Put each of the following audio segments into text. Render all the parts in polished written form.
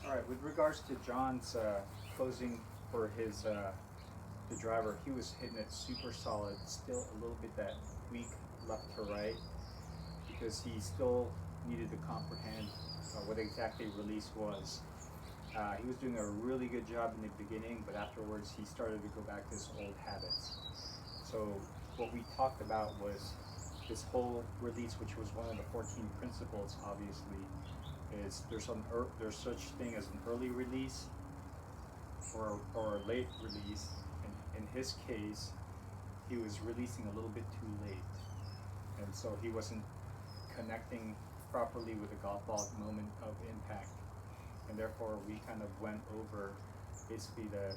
All right, with regards to John's closing for his the driver, he was hitting it super solid. Still a little bit that weak left to right because he still needed to comprehend what exactly release was. He was doing a really good job in the beginning, but afterwards he started to go back to his old habits. So what we talked about was this whole release, which was one of the 14 principles, obviously, is there's such thing as an early release or a late release. In his case, he was releasing a little bit too late, and so he wasn't connecting properly with the golf ball at the moment of impact, and therefore we kind of went over basically the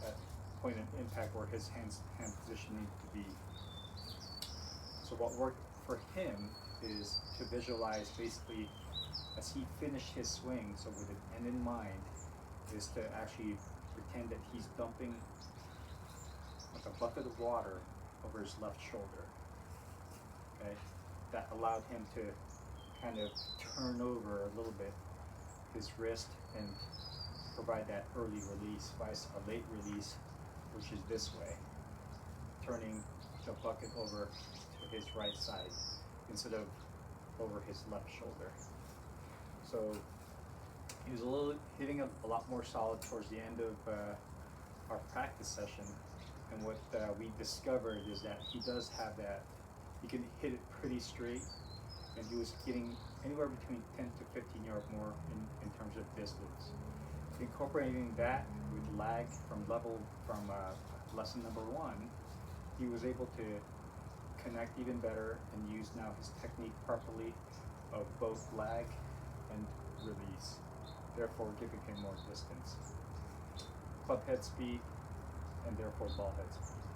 at point of impact where his hand position needed to be. So what worked for him is to visualize basically as he finished his swing, so with an end in mind, is to actually pretend that he's dumping like a bucket of water over his left shoulder. Okay, that allowed him to kind of turn over a little bit his wrist and provide that early release, vice a late release, which is this way, turning the bucket over to his right side instead of over his left shoulder. So he was hitting a lot more solid towards the end of our practice session, and what we discovered is that he does have that. He can hit it pretty straight, and he was getting anywhere between 10 to 15 yards more in terms of distance. Incorporating that with lag from lesson number 1, he was able to connect even better and use now his technique properly of both lag and release, therefore giving him more distance, club head speed, and therefore ball head speed.